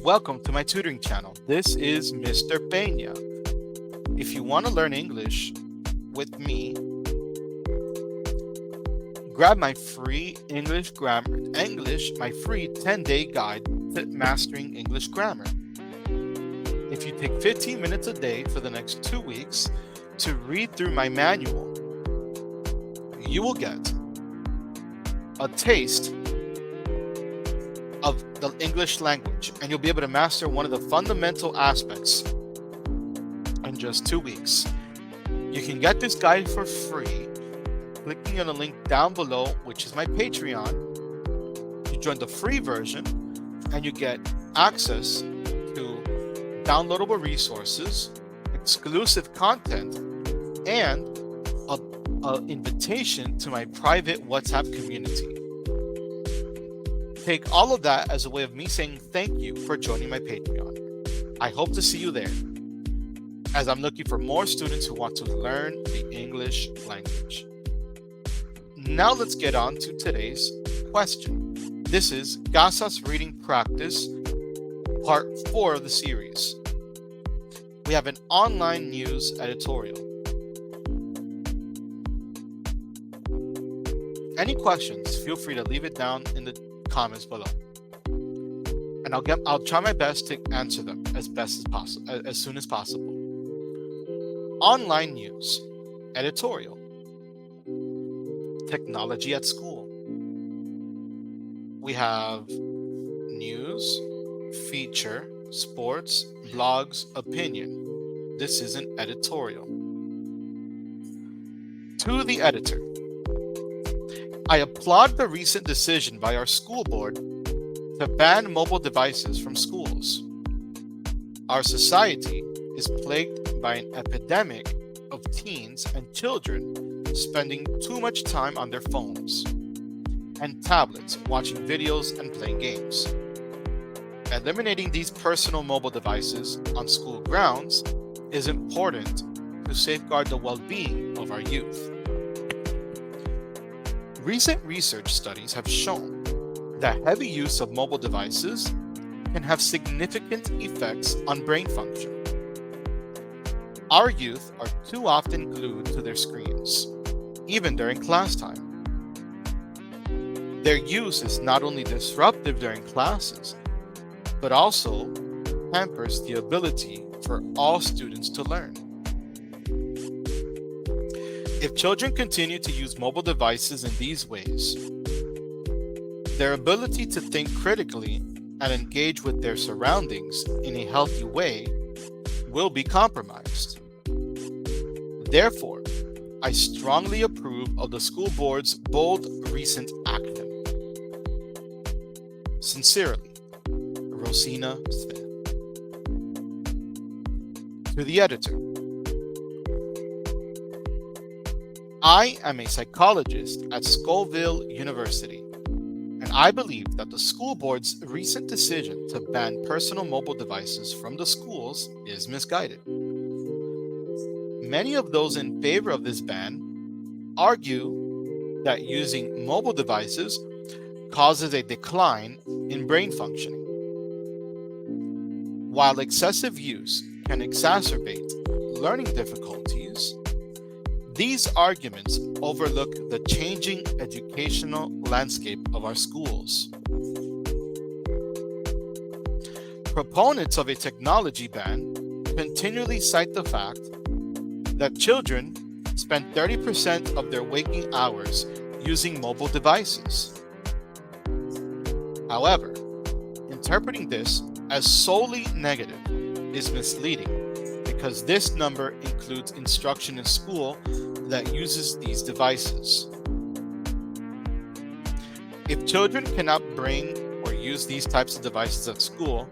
Welcome to my tutoring channel. This is Mr. Peña. If you want to learn English with me, grab my free my free 10-day guide to mastering English grammar. If you take 15 minutes a day for the next 2 weeks to read through my manual, you will get a taste of the English language, and you'll be able to master one of the fundamental aspects in just 2 weeks. You can get this guide for free clicking on the link down below, which is my Patreon. You join the free version and you get access to downloadable resources, exclusive content, and an invitation to my private WhatsApp community. Take all of that as a way of me saying thank you for joining my Patreon. I hope to see you there, as I'm looking for more students who want to learn the English language. Now let's get on to today's question. This is CASAS Reading Practice, Part 4 of the series. We have an online news editorial. Any questions, feel free to leave it down in the comments below, and I'll try my best to answer them as soon as possible. Online news editorial. Technology at school. We have news, feature, sports, blogs, opinion. This is an editorial. To the editor. I applaud the recent decision by our school board to ban mobile devices from schools. Our society is plagued by an epidemic of teens and children spending too much time on their phones and tablets watching videos and playing games. Eliminating these personal mobile devices on school grounds is important to safeguard the well-being of our youth. Recent research studies have shown that heavy use of mobile devices can have significant effects on brain function. Our youth are too often glued to their screens, even during class time. Their use is not only disruptive during classes, but also hampers the ability for all students to learn. If children continue to use mobile devices in these ways, their ability to think critically and engage with their surroundings in a healthy way will be compromised. Therefore, I strongly approve of the school board's bold recent action. Sincerely, Rosina Smith. To the editor. I am a psychologist at Scoville University, and I believe that the school board's recent decision to ban personal mobile devices from the schools is misguided. Many of those in favor of this ban argue that using mobile devices causes a decline in brain functioning. While excessive use can exacerbate learning difficulties, these arguments overlook the changing educational landscape of our schools. Proponents of a technology ban continually cite the fact that children spend 30% of their waking hours using mobile devices. However, interpreting this as solely negative is misleading, because this number includes instruction in school that uses these devices. If children cannot bring or use these types of devices at school,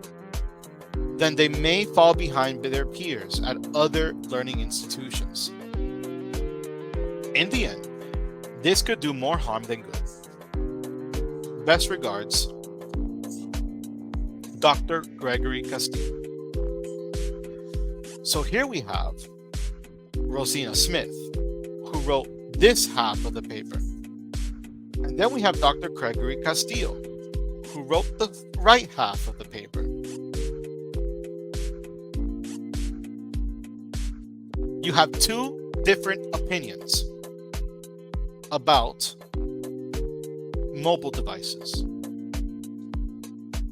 then they may fall behind their peers at other learning institutions. In the end, this could do more harm than good. Best regards, Dr. Gregory Castillo. So here we have Rosina Smith, who wrote this half of the paper. And then we have Dr. Gregory Castillo, who wrote the right half of the paper. You have two different opinions about mobile devices.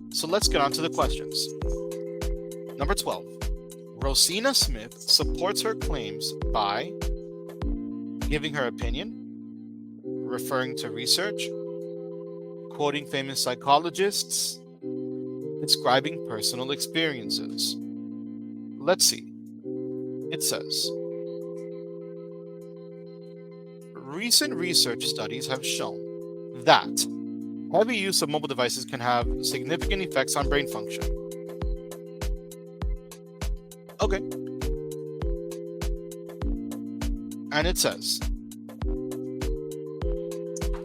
So let's get on to the questions. Number 12. Rosina Smith supports her claims by giving her opinion, referring to research, quoting famous psychologists, describing personal experiences. Let's see. It says, recent research studies have shown that heavy use of mobile devices can have significant effects on brain function. Okay. And it says,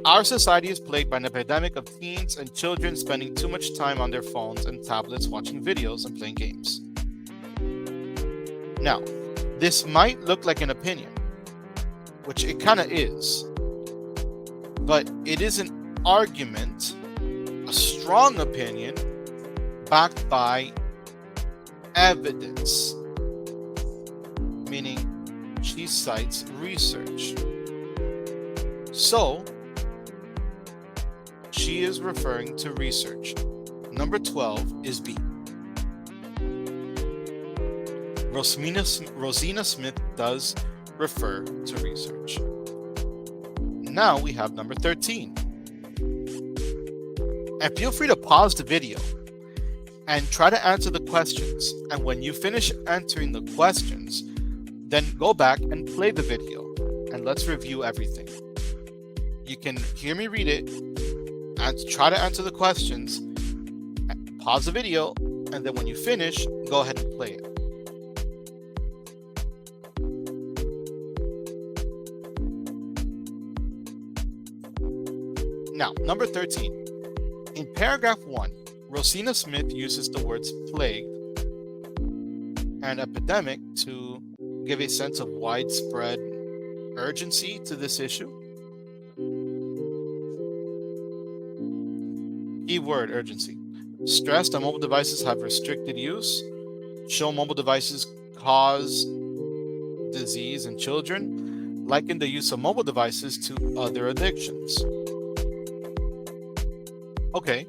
our society is plagued by an epidemic of teens and children spending too much time on their phones and tablets watching videos and playing games. Now, this might look like an opinion, which it kind of is, but it is an argument, a strong opinion, backed by evidence, meaning she cites research. So, she is referring to research. Number 12 is B. Rosina Smith does refer to research. Now we have number 13. And feel free to pause the video and try to answer the questions. And when you finish answering the questions, then go back and play the video and let's review everything. You can hear me read it and try to answer the questions, pause the video, and then when you finish, go ahead and play it. Now, number 13. In paragraph 1, Rosina Smith uses the words plague and epidemic to give a sense of widespread urgency to this issue. Keyword urgency. Stress that mobile devices have restricted use. Show mobile devices cause disease in children. Liken the use of mobile devices to other addictions. Okay,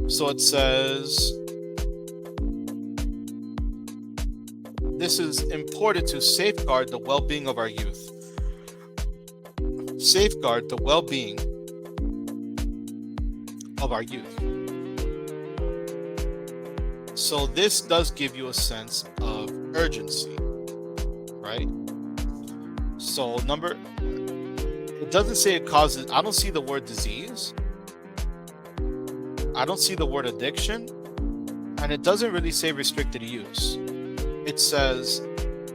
so it says this is important to safeguard the well-being of our youth. Safeguard the well-being of our youth. So this does give you a sense of urgency, right? So it doesn't say it causes, I don't see the word disease. I don't see the word addiction, and it doesn't really say restricted use. It says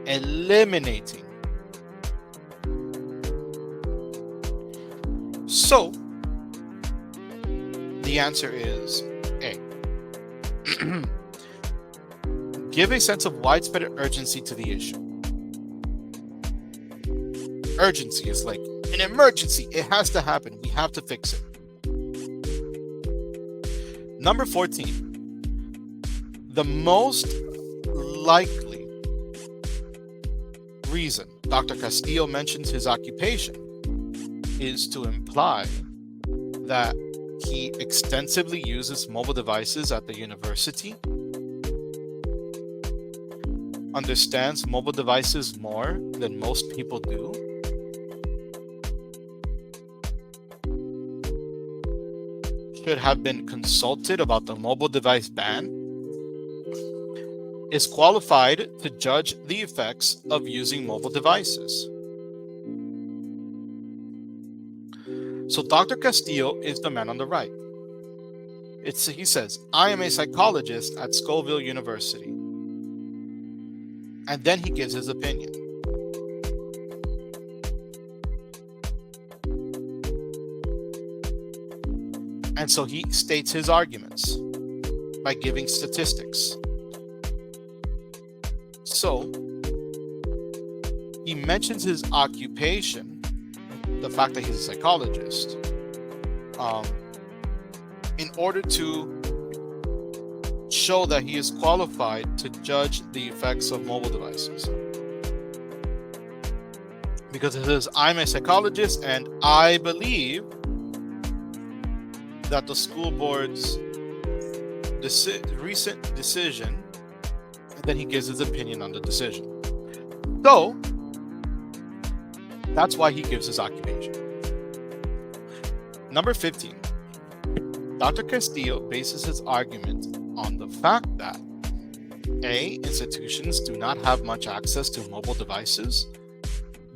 eliminating. So, the answer is A. Give a sense of widespread urgency to the issue. Urgency is like an emergency. It has to happen. We have to fix it. Number 14, the most likely reason Dr. Castillo mentions his occupation is to imply that he extensively uses mobile devices at the university, understands mobile devices more than most people do, should have been consulted about the mobile device ban, is qualified to judge the effects of using mobile devices. So Dr. Castillo is the man on the right. He says, I am a psychologist at Scoville University. And then he gives his opinion. And so he states his arguments by giving statistics. So he mentions his occupation, the fact that he's a psychologist, in order to show that he is qualified to judge the effects of mobile devices. because it says, I'm a psychologist and I believe that the school board's recent decision, and then he gives his opinion on the decision. So, that's why he gives his occupation. Number 15. Dr. Castillo bases his argument on the fact that A, institutions do not have much access to mobile devices.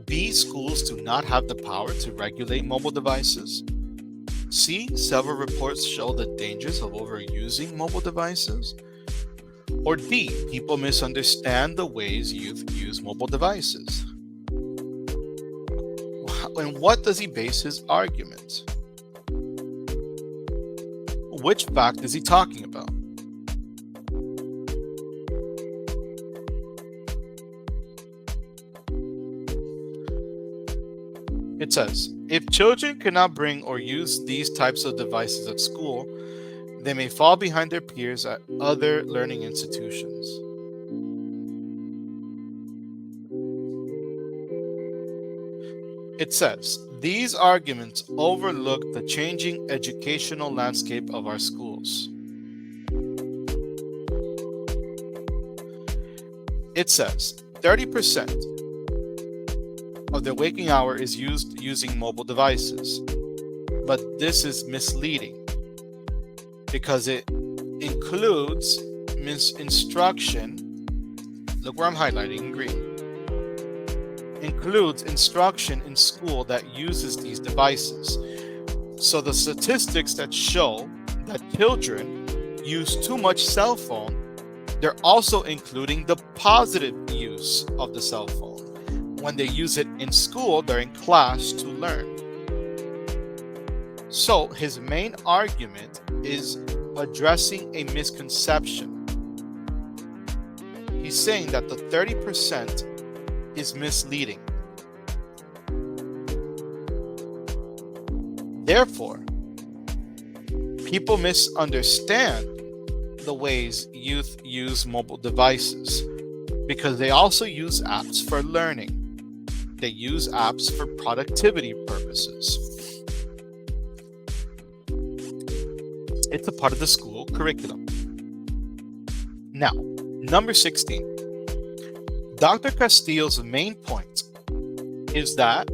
B, schools do not have the power to regulate mobile devices. C, several reports show the dangers of overusing mobile devices. Or D, people misunderstand the ways youth use mobile devices. And what does he base his argument? Which fact is he talking about? It says, if children cannot bring or use these types of devices at school, they may fall behind their peers at other learning institutions. It says, these arguments overlook the changing educational landscape of our schools. It says, 30% of their waking hour is used using mobile devices. But this is misleading because it includes instruction. Look where I'm highlighting in green. Includes instruction in school that uses these devices. So the statistics that show that children use too much cell phone, they're also including the positive use of the cell phone. When they use it in school, they're in class to learn. So his main argument is addressing a misconception. He's saying that the 30% is misleading. Therefore, people misunderstand the ways youth use mobile devices because they also use apps for learning. They use apps for productivity purposes. It's a part of the school curriculum. Now, number 16. Dr. Castillo's main point is that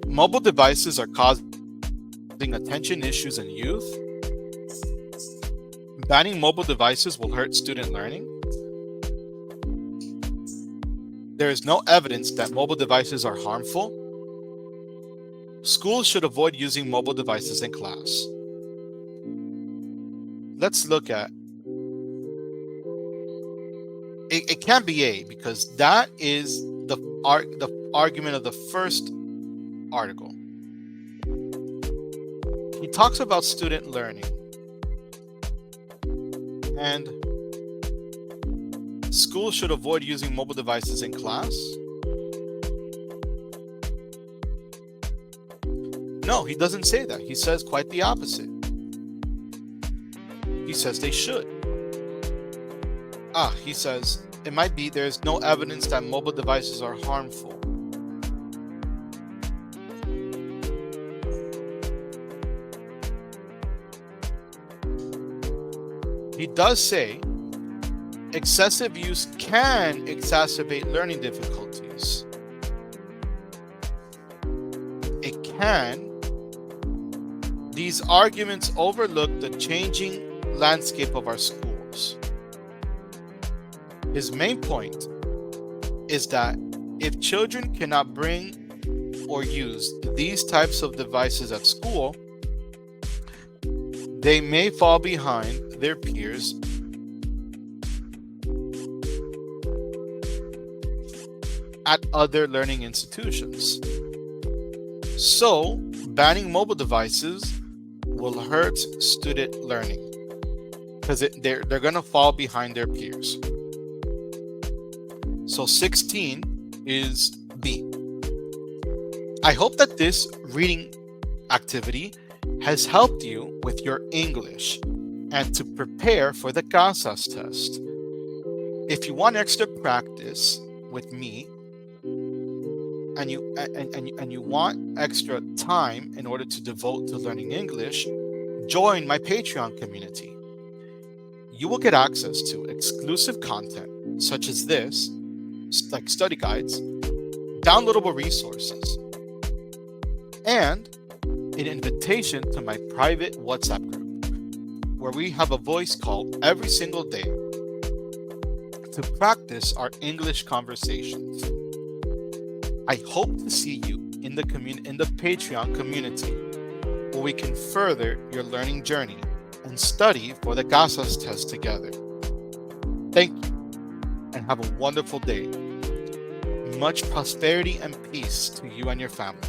mobile devices are causing attention issues in youth. Banning mobile devices will hurt student learning. There is no evidence that mobile devices are harmful. Schools should avoid using mobile devices in class. Let's look at it. It can't be A because that is the argument of the first article. He talks about student learning and schools should avoid using mobile devices in class. No, he doesn't say that. He says quite the opposite. He says they should. He says it might be there's no evidence that mobile devices are harmful. He does say excessive use can exacerbate learning difficulties. It can. These arguments overlook the changing landscape of our schools. His main point is that if children cannot bring or use these types of devices at school, they may fall behind their peers at other learning institutions. So, banning mobile devices will hurt student learning because they're going to fall behind their peers. So 16 is B. I hope that this reading activity has helped you with your English and to prepare for the CASAS test. If you want extra practice with me and you want extra time in order to devote to learning English, join my Patreon community. You will get access to exclusive content such as this, like study guides, downloadable resources, and an invitation to my private WhatsApp group, where we have a voice call every single day to practice our English conversations. I hope to see you in the Patreon community, where we can further your learning journey and study for the CASAS test together. Thank you, and have a wonderful day. Much prosperity and peace to you and your family.